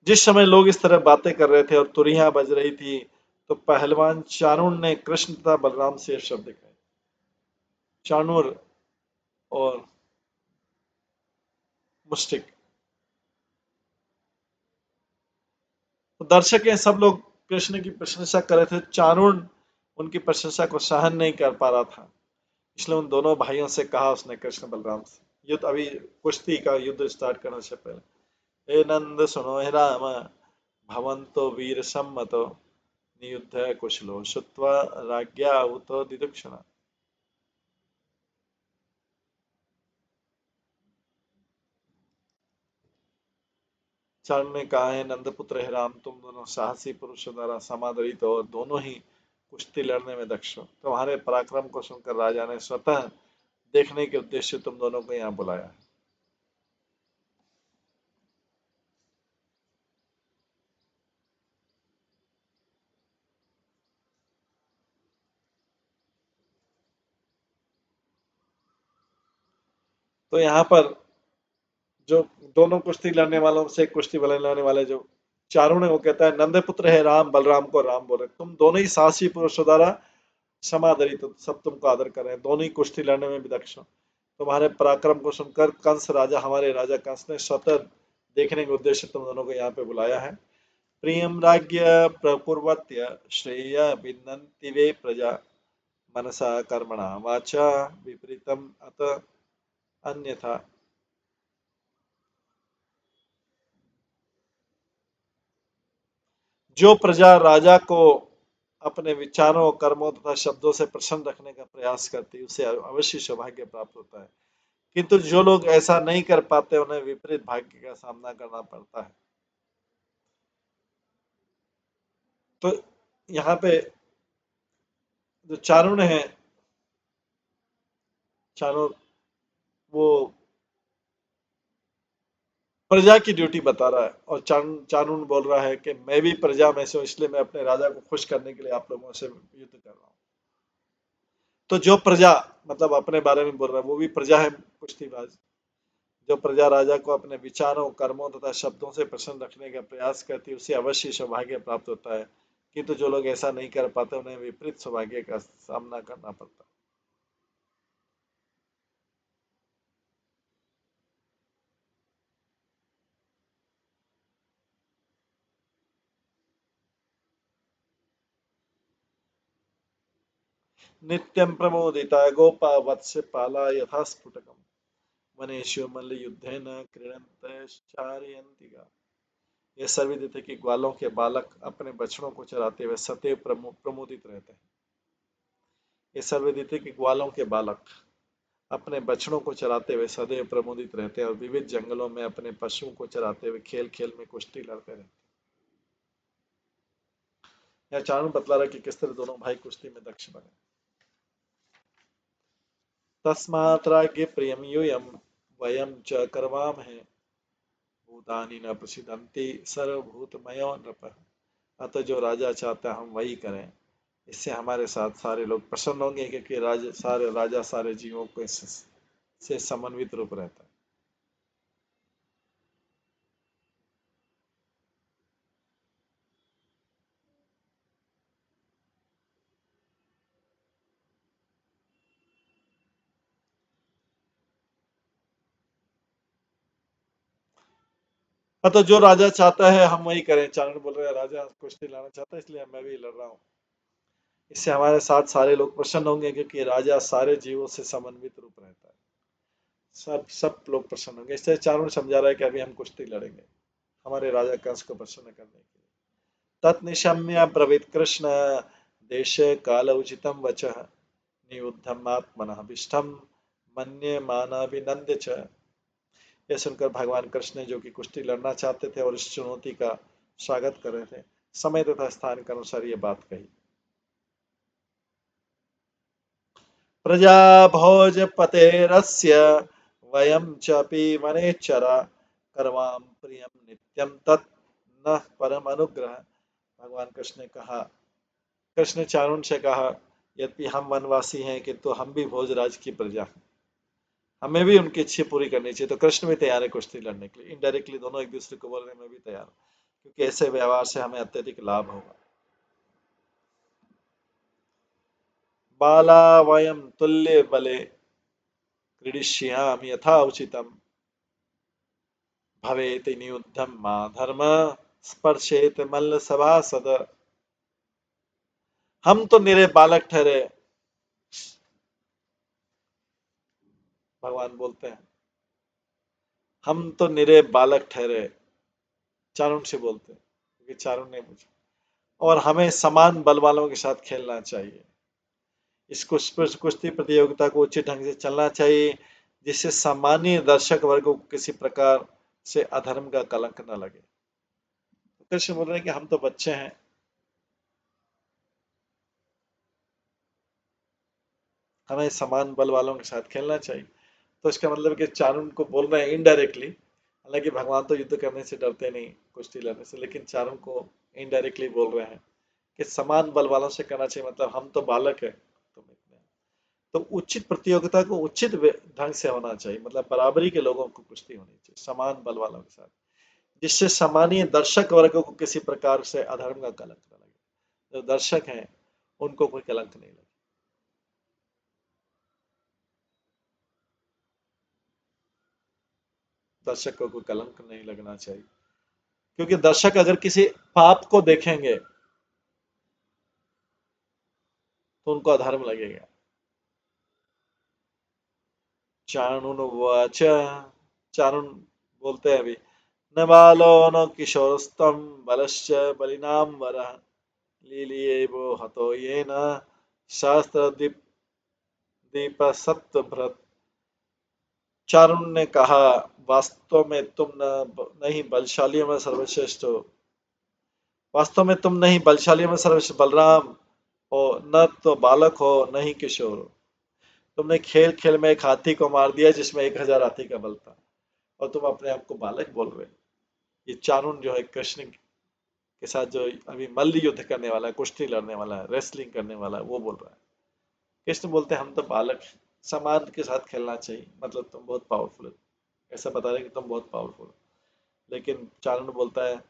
जिस समय लोग इस तरह बातें कर रहे थे और तुरियां बज रही थी, तो पहलवान चाणूर ने कृष्ण तथा बलराम से ये शब्द कहे। चाणूर और मुष्टिक, तो दर्शक हैं सब लोग कृष्ण की प्रशंसा कर रहे थे। चाणूर उनकी प्रशंसा को सहन नहीं कर पा रहा था, इसलिए उन दोनों भाइयों से कहा उसने, कृष्ण बलराम से, युद्ध अभी कुश्ती का युद्ध स्टार्ट करने से पहले, हे नंद सुनो, हे राम, भवन्तो वीर सम्मतो नियुद्ध कुशलो श्रुत्वा राज्ञा उतो दिदुक्षण। चारण ने कहा है, नंदपुत्र है राम, तुम दोनों साहसी पुरुषों द्वारा समादरित हो और दोनों ही कुश्ती लड़ने में दक्ष हो। तुम्हारे पराक्रम को सुनकर राजा ने स्वतः देखने के उद्देश्य तुम दोनों को यहाँ बुलाया है। तो यहाँ पर जो दोनों कुश्ती लड़ने वालों से कुश्ती लड़ने वाले जो चारों ने, वो कहता है, नंदपुत्र है राम, बलराम को राम बोले, तुम दोनों ही साहसी पुरुषों द्वारा समादरित, तो सब तुमको आदर कर रहे हैं, दोनों ही कुश्ती लड़ने में भी दक्ष हो। तुम्हारे पराक्रम को सुनकर कंस राजा, हमारे राजा कंस ने स्वतः देखने के उद्देश्य तुम दोनों को यहाँ पे बुलाया है। प्रियम राज्ञ प्रकुर्वत्य श्रेय विनन्ति वे प्रजा मनसा कर्मणा वाचा विपरीतम अत अन्यथा। जो प्रजा राजा को अपने विचारों, कर्मों तथा शब्दों से प्रसन्न रखने का प्रयास करती है, उसे अवश्य सौभाग्य प्राप्त होता है, किंतु जो लोग ऐसा नहीं कर पाते, उन्हें विपरीत भाग्य का सामना करना पड़ता है। तो यहाँ पे जो चारुण है, चारुण वो प्रजा की ड्यूटी बता रहा है, और चारुण बोल रहा है कि मैं भी प्रजा में से हूं, इसलिए मैं अपने राजा को खुश करने के लिए आप लोगों से युद्ध कर रहा हूँ। तो जो प्रजा, मतलब अपने बारे में बोल रहा है, वो भी प्रजा है, कुश्तीबाज। जो प्रजा राजा को अपने विचारों, कर्मों तथा शब्दों से प्रसन्न रखने का प्रयास करती है, उसे अवश्य सौभाग्य प्राप्त होता है, किंतु जो लोग ऐसा नहीं कर पाते, उन्हें विपरीत सौभाग्य का सामना करना पड़ता है। नित्यं प्रमोदिता गोपा वत्स पाला यथा स्फुटकम् वनेषु मल्लयुद्धेन क्रीडन्तश्चारयन्ति गा। ये सर्वविदित है कि ग्वालों के बालक अपने बछड़ों को चराते हुए सदैव प्रमोदित रहते हैं। ये सर्वविदित है कि ग्वालों के बालक अपने बछड़ों को चराते हुए सदैव प्रमोदित रहते हैं और विविध जंगलों में अपने पशुओं को चराते हुए खेल खेल में कुश्ती लड़ते रहते हैं। यह चाणूर बतला रहा है कि किस तरह दोनों भाई कुश्ती में दक्ष बने। तस्मात् राज्ञ प्रियम यूयम वयम च करवामहे भूतानि न प्रसिदन्ति सर्वभूतमयो नृप। अतः जो राजा चाहता है हम वही करें, इससे हमारे साथ सारे लोग प्रसन्न होंगे, क्योंकि राजा सारे जीवों को से समन्वित रूप रहता है। हाँ, तो जो राजा चाहता है हम वही करें। चारण बोल रहे हैं राजा कुश्ती लाना चाहता है इसलिए मैं भी लड़ रहा हूँ। इससे हमारे साथ सारे लोग प्रसन्न होंगे क्योंकि राजा सारे जीवों से समन्वित रूप रहता है। सब सब लोग प्रसन्न होंगे। इससे चारण समझा रहा है कि अभी हम कुश्ती लड़ेंगे हमारे राजा कंस को प्रसन्न करने के लिए। तत्निशम्य ब्रवीत कृष्ण देश काल उचितम वचः नियुद्धमात्मनः मन्ये मानाभिनंद्य च। यह सुनकर भगवान कृष्ण जो कि कुश्ती लड़ना चाहते थे और इस चुनौती का स्वागत कर रहे थे, समय तथा स्थान के अनुसार ये बात कही। प्रजा भोज पतेरस्य वयम चपि वनेचरा करवाम प्रियम नित्यम तत् न परम अनुग्रह। भगवान कृष्ण ने कहा, कृष्ण चारुण से कहा, यद्यपि हम वनवासी हैं किंतु हम भी भोजराज की प्रजा हैं, हमें भी उनकी इच्छा पूरी करनी चाहिए। तो कृष्ण भी तैयार है कुश्ती लड़ने के लिए। इनडायरेक्टली दोनों एक दूसरे को बोल रहे हैं मैं भी तैयार हूँ, क्योंकि ऐसे व्यवहार से हमें अत्यधिक लाभ होगा। बाला वयम तुल्य बले क्रीडिष्यामि यथा उचितम भवेत नियुद्धम मा धर्म स्पर्शेत मल्ल सभासद। हम तो निरे बालक ठहरे, भगवान बोलते हैं हम तो निरे बालक ठहरे, चारुण से बोलते हैं क्योंकि चारुण ने पूछा, और हमें समान बल वालों के साथ खेलना चाहिए। इस कुश्ती प्रतियोगिता को उचित ढंग से चलना चाहिए जिससे सामान्य दर्शक वर्ग को किसी प्रकार से अधर्म का कलंक न लगे। तो कृष्ण बोल रहे हैं कि हम तो बच्चे हैं, हमें समान बल वालों के साथ खेलना चाहिए। तो इसका मतलब कि चारुण को बोल रहे हैं इनडायरेक्टली, हालांकि भगवान तो युद्ध करने से डरते नहीं कुश्ती लड़ने से, लेकिन चारुण को इनडायरेक्टली बोल रहे हैं कि समान बल वालों से करना चाहिए, मतलब हम तो बालक है तुम इतने। तो उचित प्रतियोगिता को उचित ढंग से होना चाहिए, मतलब बराबरी के लोगों को कुश्ती होनी चाहिए समान बल वालों के साथ, जिससे सामान्य दर्शक वर्ग को किसी प्रकार से अधर्म का कलंक न लगे। जो दर्शक हैं उनको कोई कलंक नहीं लगे। दर्शक को कोई कलंक नहीं लगना चाहिए, क्योंकि दर्शक अगर किसी पाप को देखेंगे तो उनको अधर्म लगेगा। चाणुनुवाच, चाणुन बोलते हैं अभी, न बालो न किशोरस्तम बलश्च बलिनाम वरः लीलियेवो हतो येन शास्त्र दीप सत्वभ्रत। चारुण ने कहा, वास्तव में तुम नहीं बलशालियों में सर्वश्रेष्ठ हो, वास्तव में तुम नहीं बलशालियों में सर्वश्रेष्ठ बलराम हो, न तो बालक हो न ही किशोर हो। तुमने खेल खेल में एक हाथी को मार दिया जिसमें 1000 हाथी का बल था, और तुम अपने आप को बालक बोल रहे हो। ये चारुण जो है कृष्ण के साथ जो अभी मल्ल युद्ध करने वाला है, कुश्ती लड़ने वाला है, रेसलिंग करने वाला है, वो बोल रहा है। कृष्ण बोलते हैं हम तो बालक हैं, समान के साथ खेलना चाहिए, मतलब तुम बहुत पावरफुल हो, ऐसा बता रहे कि तुम बहुत पावरफुल हो। लेकिन चारण बोलता है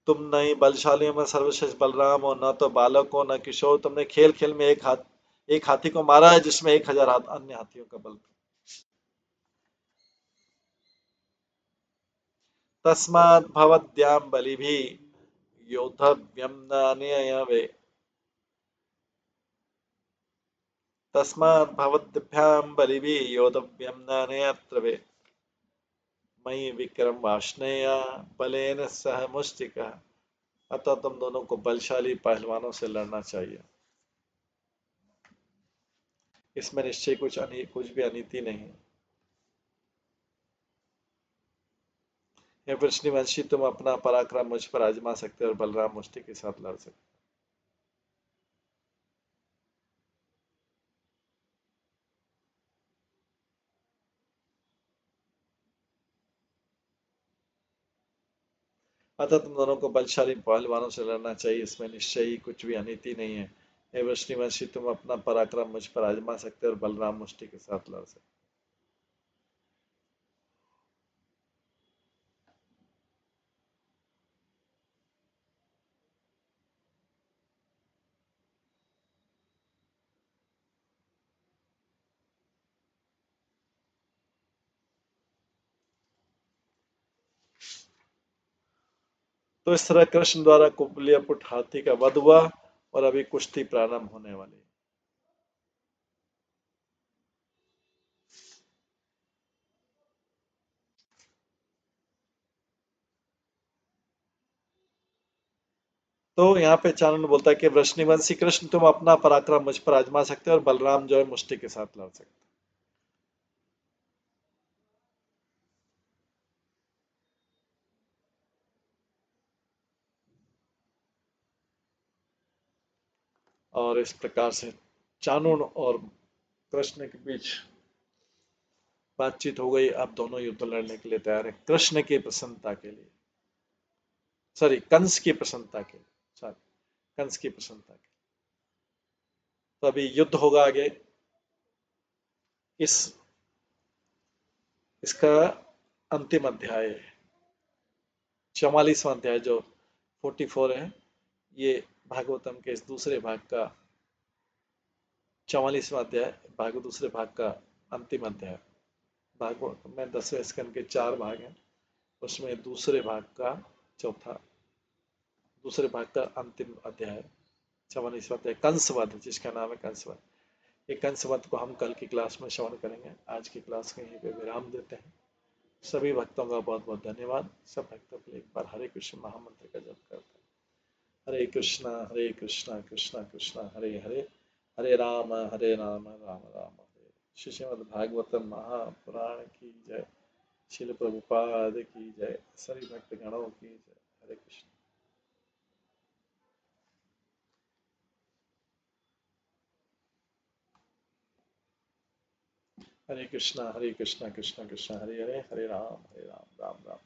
तुम नहीं बलशाली में सर्वश्रेष्ठ बलराम हो, न तो बालक हो न किशोर, तुमने खेल खेल में एक हाथी को मारा है जिसमें 1000 अन्य हाथियों का बल था। तस्मात् भवद्भ्यां बलिभिः योद्धव्यं नान्यवे, तस्मात् भवद्भ्यां बलिभिः योद्धव्यं नान्यत्र मयि विक्रम वार्ष्णेय बलेन सह मुष्टिका। अतः तुम दोनों को बलशाली पहलवानों से लड़ना चाहिए, इसमें निश्चय कुछ भी अनीति नहीं है। या फिर श्रीवंशी तुम अपना पराक्रम मुझ पर आजमा सकते हो और बलराम मुष्टि के साथ लड़ सकते। अतः तुम दोनों को बलशाली पहलवानों से लड़ना चाहिए, इसमें निश्चय ही कुछ भी अनीति नहीं है। हे वृष्णिवंशी तुम अपना पराक्रम मुझ पर आजमा सकते हो और बलराम मुष्टि के साथ लड़ सकते। तो इस तरह कृष्ण द्वारा कुबलियापुट हाथी का वध हुआ और अभी कुश्ती प्रारंभ होने वाली है। तो यहाँ पे चाणूर बोलता है कि वृष्णिवंशी कृष्ण, तुम अपना पराक्रम मुझ पर आजमा सकते हो और बलराम जो है मुष्टि के साथ लड़ सकते। और इस प्रकार से चाणूर और कृष्ण के बीच बातचीत हो गई। अब दोनों युद्ध लड़ने के लिए तैयार है, कृष्ण की प्रसन्नता के लिए, सॉरी कंस की प्रसन्नता के लिए, सॉरी कंस की प्रसन्नता के लिए। तो अभी युद्ध होगा आगे। इस इसका अंतिम अध्याय है, 44वां अध्याय जो 44 है, ये भागवतम के इस दूसरे भाग का 44वां अध्याय, दूसरे भाग का अंतिम अध्याय। भागवत में 10वें स्कंद के 4 भाग हैं, उसमें दूसरे भाग का दूसरे भाग का अंतिम अध्याय 44वां अध्याय कंसवध, जिसका नाम है कंसवध। ये कंसवध को हम कल की क्लास में श्रवण करेंगे। आज की क्लास को यहीं पे विराम देते हैं। सभी भक्तों का बहुत बहुत धन्यवाद। सब भक्तों के लिए एक बार हरे कृष्ण महामंत्र का जप करते हैं। हरे कृष्णा कृष्णा कृष्णा हरे हरे, हरे राम राम राम हरे। श्रीमद् भागवतम महापुराण की जय। शिल प्रभुपाद की जय। सभी भक्त गणों की जय। हरे कृष्ण। हरे कृष्णा कृष्णा कृष्णा हरे हरे, हरे राम राम राम।